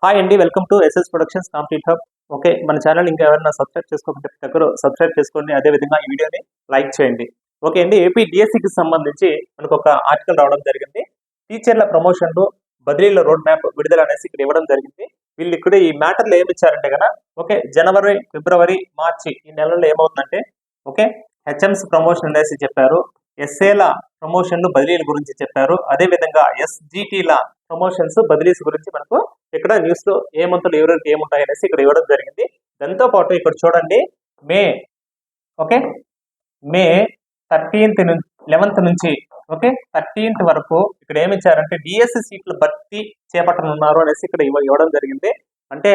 Hi అండి, welcome to SS productions complete hub. Okay, మన channel ఇంకా ఎవరైనా సబ్స్క్రైబ్ చేసుకోకపోతే దగ్గర సబ్స్క్రైబ్ చేసుకోండి. అదేవిధంగా ఈ వీడియోని లైక్ చేయండి. ఓకే అండి, ఏపీ డిఎస్సికి సంబంధించి మనకు ఒక ఆర్టికల్ రావడం జరిగింది. టీచర్ల ప్రమోషన్లు బదిలీల రోడ్ మ్యాప్ విడుదల అనేసి ఇక్కడ ఇవ్వడం జరిగింది. వీళ్ళు ఇక్కడ ఈ మ్యాటర్లో ఏమి ఇచ్చారంటే కదా, ఓకే జనవరి, ఫిబ్రవరి, మార్చి ఈ నెలల్లో ఏమవుతుందంటే ఓకే హెచ్ఎంస్ ప్రమోషన్ అనేసి చెప్పారు. ఎస్ఏల ప్రమోషన్లు బదిలీల గురించి చెప్పారు. అదేవిధంగా ఎస్జిటిల ప్రమోషన్స్ బదిలీస్ గురించి మనకు ఇక్కడ న్యూస్ లో ఏ మంత్రులు ఎవరికి ఏముంటాయి అనేసి ఇక్కడ ఇవ్వడం జరిగింది. దాంతో పాటు ఇక్కడ చూడండి, మే 11th నుంచి 13th వరకు ఇక్కడ ఏమి ఇచ్చారంటే డిఎస్సి సీట్లు భర్తీ చేపట్టనున్నారు అనేసి ఇక్కడ ఇవ్వడం జరిగింది. అంటే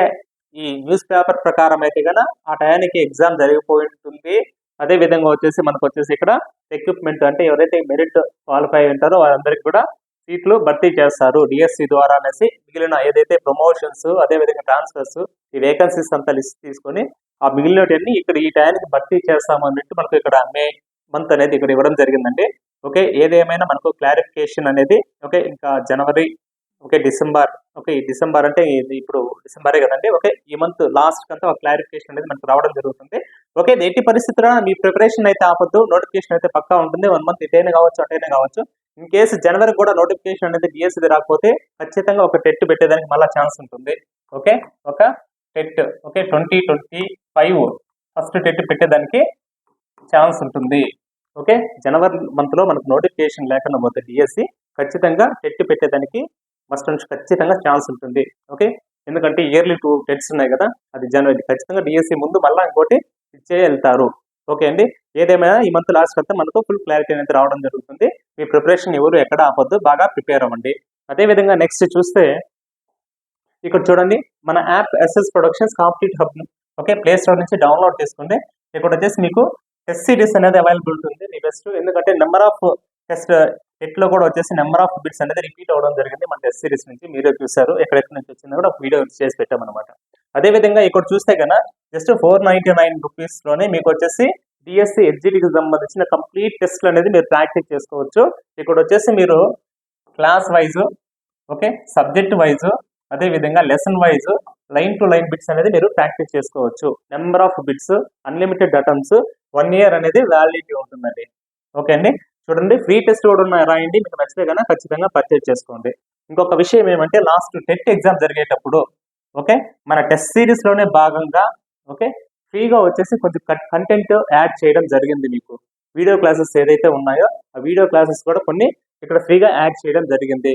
ఈ న్యూస్ పేపర్ ప్రకారం అయితే కనుక ఆ టయానికి ఎగ్జామ్ జరిగిపోయి ఉంటుంది. అదే విధంగా వచ్చేసి మనకు వచ్చేసి ఇక్కడ ఎక్విప్మెంట్ అంటే ఎవరైతే మెరిట్ క్వాలిఫై ఉంటారో వారందరికీ కూడా సీట్లు భర్తీ చేస్తారు డిఎస్సి ద్వారా అనేసి. మిగిలిన ఏదైతే ప్రమోషన్స్ అదేవిధంగా ట్రాన్స్ఫర్స్ ఈ వేకెన్సీస్ అంతా లిస్ట్ తీసుకొని ఆ మిగిలినవన్నీ ఇక్కడ ఈ టైంకి భర్తీ చేస్తాము అన్నట్టు మనకు ఇక్కడ మే మంత్ అనేది ఇక్కడ ఇవ్వడం జరిగిందండి. ఓకే, ఏదేమైనా మనకు క్లారిఫికేషన్ అనేది ఇంకా జనవరి డిసెంబర్ ఈ డిసెంబర్ అంటే ఇప్పుడు డిసెంబరే కదండి. ఈ మంత్ లాస్ట్ అంతా ఒక క్లారిఫికేషన్ అనేది మనకు రావడం జరుగుతుంది. ఎట్టి పరిస్థితుల్లో మీ ప్రిపరేషన్ అయితే ఆపద్దు, నోటిఫికేషన్ అయితే పక్కా ఉంటుంది. 1 మంత్ ఇటైనా కావచ్చు అటైనా కావచ్చు. ఇన్ కేసు జనవరి కూడా నోటిఫికేషన్ అనేది డిఎస్సి రాకపోతే ఖచ్చితంగా ఒక టెట్ పెట్టేదానికి మళ్ళీ ఛాన్స్ ఉంటుంది. ఒక టెట్ 2025 ఫస్ట్ టెట్ పెట్టేదానికి ఛాన్స్ ఉంటుంది. జనవరి మంత్ లో మనకు నోటిఫికేషన్ లేకుండా పోతే డిఎస్సి ఖచ్చితంగా టెట్ పెట్టేదానికి మస్ట్ నుంచి ఖచ్చితంగా ఛాన్స్ ఉంటుంది. ఎందుకంటే ఇయర్లీ 2 టెట్స్ ఉన్నాయి కదా, అది జనవరి ఖచ్చితంగా డిఎస్సి ముందు మళ్ళీ ఇంకోటి ఇచ్చే వెళ్తారు. ఓకే అండి, ఏదేమైనా ఈ మంత్ లాస్ట్ అంతా మనకు ఫుల్ క్లారిటీ అనేది రావడం జరుగుతుంది. మీ ప్రిపరేషన్ ఎవరు ఎక్కడ ఆపొద్దు, బాగా ప్రిపేర్ అవ్వండి. అదేవిధంగా నెక్స్ట్ చూస్తే ఇక్కడ చూడండి, మన app SS productions complete hub play store నుంచి డౌన్లోడ్ చేసుకోండి. ఇక్కడ వచ్చేసి మీకు టెస్ట్ సిరీస్ అనేది అవైలబుల్ ఉంటుంది మీ బెస్ట్. ఎందుకంటే నెంబర్ ఆఫ్ టెస్ట్ లో కూడా వచ్చేసి నెంబర్ ఆఫ్ బిట్స్ అనేది రిపీట్ అవ్వడం జరిగింది మన టెస్ట్ సిరీస్ నుంచి. మీరే చూసారు, ఎక్కడెక్కడ నుంచి వచ్చిందో కూడా వీడియో చేసి పెట్టామన్నమాట. అదేవిధంగా ఇక్కడ చూస్తే కన్నా జస్ట్ 499 రూపీస్ లోనే మీకు వచ్చేసి డిఎస్సి ఎస్జిటికి సంబంధించిన కంప్లీట్ టెస్ట్లు అనేది మీరు ప్రాక్టీస్ చేసుకోవచ్చు. ఇక్కడ వచ్చేసి మీరు క్లాస్ వైజ్ సబ్జెక్ట్ వైజ్ అదేవిధంగా lesson wise line to line bits అనేది మీరు ప్రాక్టీస్ చేసుకోవచ్చు. Number of bits, unlimited attempts, 1 year అనేది వ్యాలిడిటీ ఉంటుందండి. ఓకే అండి, చూడండి ఫ్రీ టెస్ట్ కూడా రాయండి. మీకు నచ్చితే కన్నా ఖచ్చితంగా పర్చేజ్ చేసుకోండి. ఇంకొక విషయం ఏమంటే లాస్ట్ టెట్ ఎగ్జామ్ జరిగేటప్పుడు మన టెస్ట్ సిరీస్ లోనే భాగంగా ఫ్రీగా వచ్చేసి కొంచెం కంటెంట్ యాడ్ చేయడం జరిగింది. మీకు వీడియో క్లాసెస్ ఏదైతే ఉన్నాయో ఆ వీడియో క్లాసెస్ కూడా కొన్ని ఇక్కడ ఫ్రీగా యాడ్ చేయడం జరిగింది.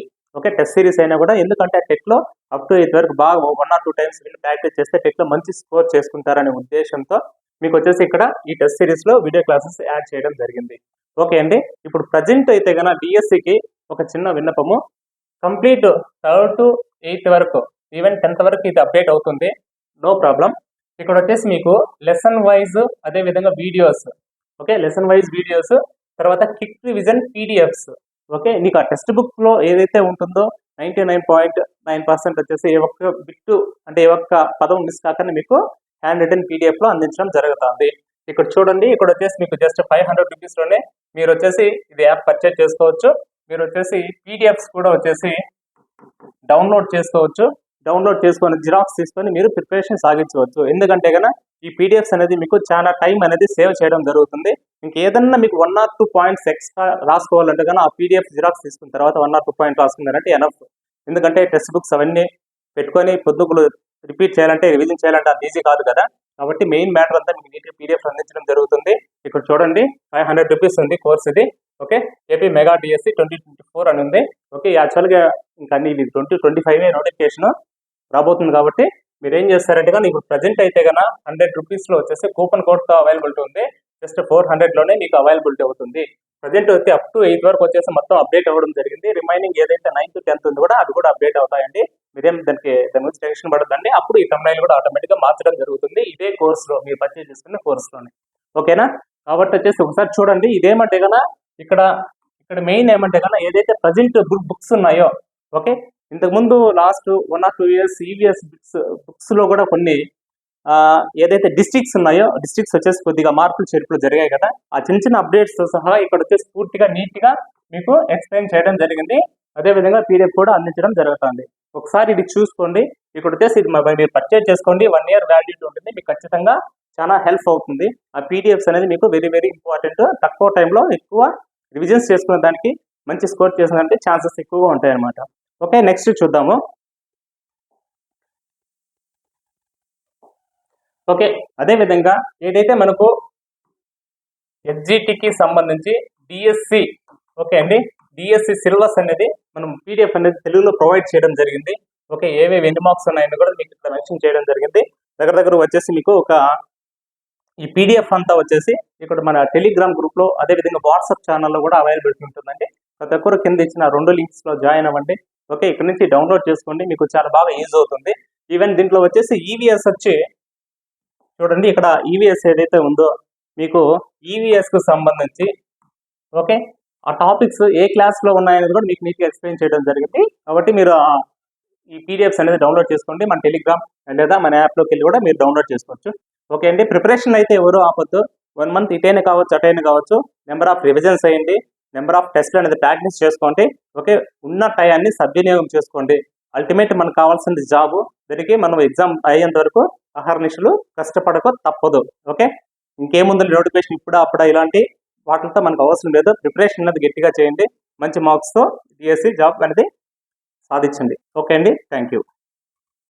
టెస్ట్ సిరీస్ అయినా కూడా, ఎందుకంటే టెట్ లో అప్ టు 8 వరకు బాగా 1 or 2 times వీళ్ళు ప్రాక్టీస్ చేస్తే టెట్ లో మంచి స్కోర్ చేసుకుంటారనే ఉద్దేశంతో మీకు వచ్చేసి ఇక్కడ ఈ టెస్ట్ సిరీస్ లో వీడియో క్లాసెస్ యాడ్ చేయడం జరిగింది. ఓకే అండి, ఇప్పుడు ప్రజెంట్ అయితే కన్నా డిఎస్సికి ఒక చిన్న విన్నపము. కంప్లీట్ 3rd to 8th వరకు, ఈవెన్ 10th వరకు ఇది అప్డేట్ అవుతుంది, నో ప్రాబ్లం. ఇక్కడ వచ్చేసి మీకు లెసన్ వైజ్ అదే విధంగా వీడియోస్ లెసన్ వైజ్ వీడియోస్, తర్వాత క్విక్ రివిజన్ పీడిఎఫ్స్. మీకు ఆ టెక్స్ట్ బుక్ లో ఏదైతే ఉంటుందో 99.9% వచ్చేసి ఏ ఒక్క బిట్టు అంటే ఏ ఒక్క పదం మిస్ కాకుండా మీకు హ్యాండ్ రిటన్ పీడిఎఫ్ లో అందించడం జరుగుతుంది. ఇక్కడ చూడండి, ఇక్కడ వచ్చేసి మీకు జస్ట్ 500 రూపీస్ లోనే మీరు వచ్చేసి ఇది యాప్ పర్చేజ్ చేసుకోవచ్చు. మీరు వచ్చేసి పీడిఎఫ్స్ కూడా వచ్చేసి డౌన్లోడ్ చేసుకోవచ్చు. డౌన్లోడ్ చేసుకొని జిరాక్స్ తీసుకొని మీరు ప్రిపరేషన్ సాగించవచ్చు. ఎందుకంటే కనుక ఈ పీడిఎఫ్స్ అనేది మీకు చాలా టైం అనేది సేవ్ చేయడం జరుగుతుంది. ఇంకేదన్నా మీకు 1 or 2 పాయింట్స్ ఎక్స్ట్రా రాసుకోవాలంటే కనుక ఆ పీడిఎఫ్ జిరాక్స్ తీసుకున్న తర్వాత 1 or 2 పాయింట్ రాసుకున్నారంటే ఎనఫ్. ఎందుకంటే టెక్స్ట్ బుక్స్ అవన్నీ పెట్టుకొని పొద్దుగులు రిపీట్ చేయాలంటే, రివిజన్ చేయాలంటే అది ఈజీ కాదు కదా. కాబట్టి మెయిన్ మ్యాటర్ అంతా మీకు నీట్గా పీడిఎఫ్ అందించడం జరుగుతుంది. ఇక్కడ చూడండి 500 రూపీస్ ఉంది కోర్స్ ఇది. ఏపీ మెగా డిఎస్సి 2024 అని ఉంది. యాక్చువల్గా ఇంకా ఇది 2025 నోటిఫికేషన్ రాబోతుంది. కాబట్టి మీరు ఏం చేస్తారంటే కానీ ఇప్పుడు ప్రజెంట్ అయితే కన్నా 100 రూపీస్ లో వచ్చేసి కూపన్ కోడ్తో అవైలబిలిటీ ఉంది. జస్ట్ 400 లోనే మీకు అవైలబిలిటీ అవుతుంది. ప్రజెంట్ వచ్చి అప్ టు 8 వరకు వచ్చేసి మొత్తం అప్డేట్ అవ్వడం జరిగింది. రిమైనింగ్ ఏదైతే 9th to 10th ఉంది కూడా అది కూడా అప్డేట్ అవుతాయండి. మీరేం దాని గురించి టెన్షన్ పడద్దండి. అప్పుడు ఈ thumbnail కూడా ఆటోమేటిక్ గా మార్చడం జరుగుతుంది ఇదే కోర్స్ లో, మీరు పర్చేజ్ చేసుకునే కోర్స్ లోనే. ఓకేనా, కాబట్టి వచ్చేసి ఒకసారి చూడండి. ఇదేమంటే కన్నా ఇక్కడ మెయిన్ ఏమంటే కన్నా ఏదైతే ప్రజెంట్ బుక్స్ ఉన్నాయో ఇంతకుముందు last 1 or 2 years EVS books లో కూడా కొన్ని ఏదైతే డిస్ట్రిక్ట్స్ ఉన్నాయో డిస్ట్రిక్ట్స్ వచ్చేసి కొద్దిగా మార్పులు చేర్పులు జరిగాయి కదా, ఆ చిన్న చిన్న అప్డేట్స్ సహా ఇక్కడ వచ్చేసి పూర్తిగా నీట్ గా మీకు ఎక్స్ప్లెయిన్ చేయడం జరిగింది. అదేవిధంగా పీడిఎఫ్ కూడా అందించడం జరుగుతుంది. ఒకసారి ఇది చూసుకోండి. ఇక్కడ వచ్చేసి ఇది మీరు పర్చేజ్ చేసుకోండి, 1 year వ్యాలిడిటీ ఉంటుంది. మీకు ఖచ్చితంగా చాలా హెల్ప్ అవుతుంది. ఆ పీడిఎఫ్స్ అనేది మీకు వెరీ వెరీ ఇంపార్టెంట్. తక్కువ టైంలో ఎక్కువ రివిజన్స్ చేసుకునే దానికి, మంచి స్కోర్ చేసినదానికి ఛాన్సెస్ ఎక్కువగా ఉంటాయి అన్నమాట. ఓకే, నెక్స్ట్ చూద్దాము. ఓకే, అదేవిధంగా ఏదైతే మనకు ఎస్జిటికి సంబంధించి డిఎస్సి, ఓకే అండి, డిఎస్సి సిలబస్ అనేది మనం పీడిఎఫ్ అనేది తెలుగులో ప్రొవైడ్ చేయడం జరిగింది. ఓకే, ఏవేవి ఎన్ని మార్క్స్ ఉన్నాయని కూడా మీకు ఇక్కడ మెన్షన్ చేయడం జరిగింది. దగ్గర వచ్చేసి మీకు ఒక ఈ పీడిఎఫ్ అంతా వచ్చేసి ఇక్కడ మన టెలిగ్రామ్ గ్రూప్లో, అదేవిధంగా వాట్సాప్ ఛానల్లో కూడా అవైలబిలిటీ ఉంటుందండి. ప్రతి ఒక్కరు కింద ఇచ్చిన 2 లింక్స్లో జాయిన్ అవ్వండి. ఓకే, ఇక్కడ నుంచి డౌన్లోడ్ చేసుకోండి, మీకు చాలా బాగా యూజ్ అవుతుంది. ఈవెన్ దీంట్లో వచ్చేసి ఈవీఎస్ వచ్చి చూడండి, ఇక్కడ ఈవీఎస్ ఏదైతే ఉందో మీకు ఈవీఎస్కు సంబంధించి ఓకే ఆ టాపిక్స్ ఏ క్లాస్లో ఉన్నాయనేది కూడా మీకు నీట్గా ఎక్స్ప్లెయిన్ చేయడం జరిగింది. కాబట్టి మీరు ఈ పీడిఎఫ్స్ అనేది డౌన్లోడ్ చేసుకోండి. మన టెలిగ్రామ్ లేదా మన యాప్లోకి వెళ్ళి కూడా మీరు డౌన్లోడ్ చేసుకోవచ్చు. ఓకే అండి, ప్రిపరేషన్ అయితే ఎవరు ఆపొద్దు. 1 month ఇటైనా కావచ్చు, అటైనా కావచ్చు. నెంబర్ ఆఫ్ రివిజన్స్ అయ్యింది, నెంబర్ ఆఫ్ టెస్ట్లు అనేది ప్రాక్టీస్ చేసుకోండి. ఓకే, ఉన్న టయాన్ని సద్వినియోగం చేసుకోండి. అల్టిమేట్ మనకు కావాల్సింది జాబు. దానికి మనం ఎగ్జామ్ అయ్యేంత వరకు అహర్నిశలు కష్టపడక తప్పదు. ఓకే, ఇంకేముంది నోటిఫికేషన్ ఇప్పుడు అప్పుడా ఇలాంటి వాటితో మనకు అవసరం లేదు. ప్రిపరేషన్ అనేది గట్టిగా చేయండి. మంచి మార్క్స్తో డిఎస్సి జాబ్ అనేది సాధించండి. ఓకే అండి, థ్యాంక్ యూ.